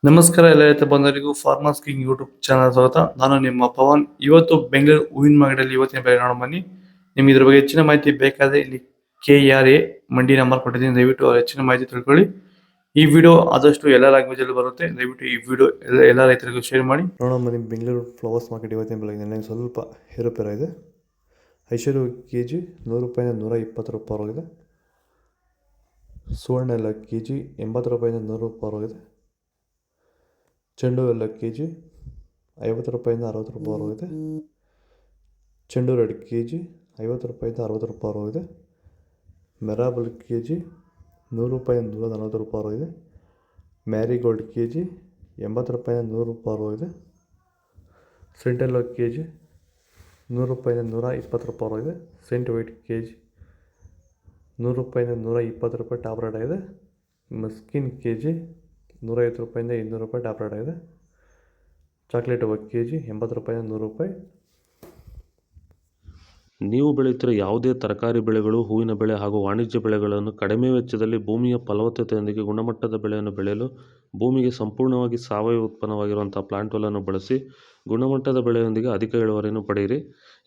ನಮಸ್ಕಾರ ಎಲ್ಲ ರೈತ ಬಂಧುಗಳಿಗೂ ಫಾರ್ಮರ್ಸ್ ಕಿಂಗ್ ಯೂಟ್ಯೂಬ್ ಚಾನಲ್ ಸ್ವಾಗತ. ನಾನು ನಿಮ್ಮ ಪವನ್. ಇವತ್ತು ಬೆಂಗಳೂರು ಹೂವಿನ ಮಾರ್ಕೆಟಲ್ಲಿ ಇವತ್ತಿನ ಬೆಲೆ ನೋಡೋಣ ಬನ್ನಿ. ನಿಮ್ಗೆ ಇದ್ರ ಬಗ್ಗೆ ಹೆಚ್ಚಿನ ಮಾಹಿತಿ ಬೇಕಾದ್ರೆ ಇಲ್ಲಿ KRA ಮಂಡಿ ನಂಬರ್ ಕೊಟ್ಟಿದ್ದೀನಿ, ದಯವಿಟ್ಟು ಹೆಚ್ಚಿನ ಮಾಹಿತಿ ತಿಳ್ಕೊಳ್ಳಿ. ಈ ವಿಡಿಯೋ ಆದಷ್ಟು ಎಲ್ಲ ಲ್ಯಾಂಗ್ವೇಜ್ ಅಲ್ಲಿ ಬರುತ್ತೆ, ದಯವಿಟ್ಟು ಈ ವಿಡಿಯೋ ಎಲ್ಲ ರೈತರಿಗೂ ಶೇರ್ ಮಾಡಿ. ನೋಡೋಣ ಬನ್ನಿ, ಬೆಂಗಳೂರು ಫ್ಲವರ್ಸ್ ಮಾರ್ಕೆಟ್ ಇವತ್ತಿನ ಬೆಲೆ ಸ್ವಲ್ಪ ಏರುಪೇರ ಇದೆ. ಐಶ್ವರ್ಯ ಕೆಜಿ 100 ರೂಪಾಯಿಂದ 120 ರೂಪಾಯಿ ಆಗಿದೆ. ಸುವರ್ಣ ಎಲ್ಲ ಕೆಜಿ 80 ರೂಪಾಯಿಂದ 100 ರೂಪಾಯಿ ಆಗಿದೆ. ಚೆಂಡು ಎಲ್ಲ ಕೆಜಿ 50 ರೂಪಾಯಿಂದ 60 ರೂಪಾಯಿ ಆಗಿದೆ. ಚೆಂಡು ರೆಡ್ ಕೆಜಿ 50 ರೂಪಾಯಿಂದ 60 ರೂಪಾಯಿ ಆಗಿದೆ. ಮೆರಾಬಲ್ ಕೆಜಿ 100 ರೂಪಾಯಿಂದ 140 ರೂಪಾಯಿ ಆಗಿದೆ. ಮ್ಯಾರಿಗೋಲ್ಡ್ ಕೆಜಿ 80 ರೂಪಾಯಿಂದ 100 ರೂಪಾಯಿ ಆಗಿದೆ. ಸೆಂಟೆಲ್ಲೋ ಕೆಜಿ 100 ರೂಪಾಯಿಂದ 120 ರೂಪಾಯಿ ಆಗಿದೆ. ಸೆಂಟ್ ವೈಟ್ ಕೆಜಿ 100 ರೂಪಾಯಿಂದ 120 ರೂಪಾಯಿ ಟಾಪ್ ರೇಟ್ ಆಗಿದೆ. ಮಸ್ಕಿನ್ ಕೆಜಿ 150 ರೂಪಾಯಿಂದ 200 ರೂಪಾಯಿ ಟಾಪ್ ರೇಟ್ ಆಗಿದೆ. ಚಾಕ್ಲೇಟ್ 1 ಕೆಜಿ 80 ರೂಪಾಯಿಂದ 100 ರೂಪಾಯಿ. ನೀವು ಬೆಳೆಯುತ್ತಿರುವ ಯಾವುದೇ ತರಕಾರಿ ಬೆಳೆಗಳು, ಹೂವಿನ ಬೆಳೆ ಹಾಗೂ ವಾಣಿಜ್ಯ ಬೆಳೆಗಳನ್ನು ಕಡಿಮೆ ವೆಚ್ಚದಲ್ಲಿ ಭೂಮಿಯ ಫಲವತ್ತತೆಯೊಂದಿಗೆ ಗುಣಮಟ್ಟದ ಬೆಳೆಯನ್ನು ಬೆಳೆಯಲು ಭೂಮಿಗೆ ಸಂಪೂರ್ಣವಾಗಿ ಸಾವಯವ ಉತ್ಪನ್ನವಾಗಿರುವಂಥ ಪ್ಲಾಂಟ್ ವೆಲ್ಲನ್ನು ಬಳಸಿ ಗುಣಮಟ್ಟದ ಬೆಳೆಯೊಂದಿಗೆ ಅಧಿಕ ಇಳುವರಿಯನ್ನು ಪಡೆಯಿರಿ.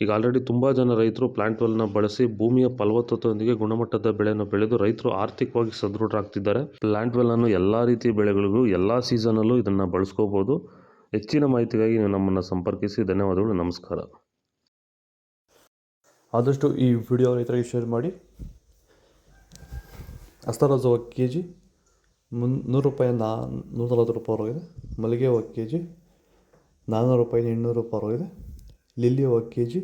ಈಗ ಆಲ್ರೆಡಿ ತುಂಬ ಜನ ರೈತರು ಪ್ಲಾಂಟ್ ವೆಲ್ನ ಬಳಸಿ ಭೂಮಿಯ ಫಲವತ್ತತೆಯೊಂದಿಗೆ ಗುಣಮಟ್ಟದ ಬೆಳೆಯನ್ನು ಬೆಳೆದು ರೈತರು ಆರ್ಥಿಕವಾಗಿ ಸದೃಢರಾಗ್ತಿದ್ದಾರೆ. ಪ್ಲಾಂಟ್ ವೆಲ್ಲನ್ನು ಎಲ್ಲ ರೀತಿಯ ಬೆಳೆಗಳಿಗೂ ಎಲ್ಲ ಸೀಸನಲ್ಲೂ ಇದನ್ನು ಬಳಸ್ಕೋಬೋದು. ಹೆಚ್ಚಿನ ಮಾಹಿತಿಗಾಗಿ ನೀವು ನಮ್ಮನ್ನು ಸಂಪರ್ಕಿಸಿ. ಧನ್ಯವಾದಗಳು, ನಮಸ್ಕಾರ. ಆದಷ್ಟು ಈ ವಿಡಿಯೋ ರೈತರಿಗೆ ಶೇರ್ ಮಾಡಿ. ಅಸ್ತರೋಜ 1 ಕೆಜಿ 100 ರೂಪಾಯಿಂದ 140 ರೂಪಾಯಿ ಆಗಿದೆ. ಮಲ್ಲಿಗೆ 1 ಕೆಜಿ 400 ರೂಪಾಯಿಂದ 800 ರೂಪಾಯಿ ಆಗಿದೆ. ಲಿಲ್ಲಿ 1 ಕೆಜಿ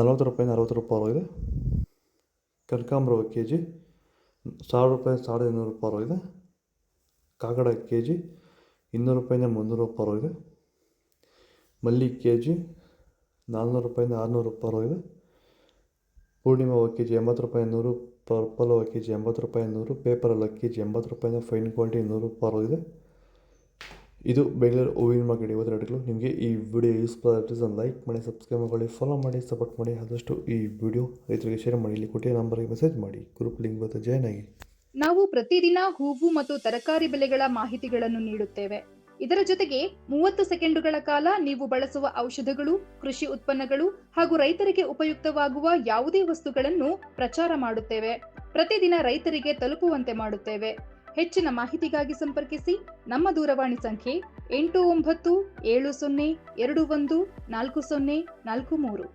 40 ರೂಪಾಯಿಂದ 60 ರೂಪಾಯಿ ಆಗಿದೆ. ಕನಕಾಂಬರ 1 ಕೆಜಿ 1000 ರೂಪಾಯಿ 1200 ರೂಪಾಯಿ ಆಗಿದೆ. ಕಾಕಡ ಕೆಜಿ 200 ರೂಪಾಯಿಂದ 300 ರೂಪಾಯಿ ಆಗಿದೆ. ಮಲ್ಲಿ ಕೆಜಿ 400 ರೂಪಾಯಿಂದ 600 ರೂಪಾಯಿ ಆಗಿದೆ. ಪೂರ್ಣಿಮಾ 1 ಕೆಜಿ 80 ರೂಪಾಯಿ 100. ಪರ್ಪಲ್ 1 ಕೆಜಿ 80 ರೂಪಾಯಿ 100. ಪೇಪರ್ 1 ಕೆಜಿ 80 ರೂಪಾಯಿಂದ ಫೈನ್ ಕ್ವಾಲಿಟಿ 100 ರೂಪಾಯಿ ಆಗಿದೆ. ಇದು ಬೆಂಗಳೂರು ಹೂವಿನ ಮಾರ್ಕೆಟ್ ಇವತ್ತು ರೇಟ್ಗಳು. ನಿಮಗೆ ಈ ವಿಡಿಯೋ ಯೂಸ್ಫುಲ್ ಆಗಿದ್ರೆ ಲೈಕ್ ಮಾಡಿ, ಸಬ್ಸ್ಕ್ರೈಬ್ ಮಾಡಿ, ಫಾಲೋ ಮಾಡಿ, ಸಪೋರ್ಟ್ ಮಾಡಿ. ಆದಷ್ಟು ಈ ವಿಡಿಯೋ ರೈತರಿಗೆ ಶೇರ್ ಮಾಡಿ. ಇಲ್ಲಿ ಕೊಟ್ಟಿರೋ ನಂಬರ್ಗೆ ಮೆಸೇಜ್ ಮಾಡಿ, ಗ್ರೂಪ್ ಲಿಂಕ್ ಬರುತ್ತೆ, ಜಾಯ್ನ್ ಆಗಿ. ನಾವು ಪ್ರತಿದಿನ ಹೂವು ಮತ್ತು ತರಕಾರಿ ಬೆಲೆಗಳ ಮಾಹಿತಿಗಳನ್ನು ನೀಡುತ್ತೇವೆ. ಇದರ ಜೊತೆಗೆ 30 ಸೆಕೆಂಡುಗಳ ಕಾಲ ನೀವು ಬಳಸುವ ಔಷಧಗಳು, ಕೃಷಿ ಉತ್ಪನ್ನಗಳು ಹಾಗೂ ರೈತರಿಗೆ ಉಪಯುಕ್ತವಾಗುವ ಯಾವುದೇ ವಸ್ತುಗಳನ್ನು ಪ್ರಚಾರ ಮಾಡುತ್ತೇವೆ. ಪ್ರತಿದಿನ ರೈತರಿಗೆ ತಲುಪುವಂತೆ ಮಾಡುತ್ತೇವೆ. ಹೆಚ್ಚಿನ ಮಾಹಿತಿಗಾಗಿ ಸಂಪರ್ಕಿಸಿ. ನಮ್ಮ ದೂರವಾಣಿ ಸಂಖ್ಯೆ 8970214043.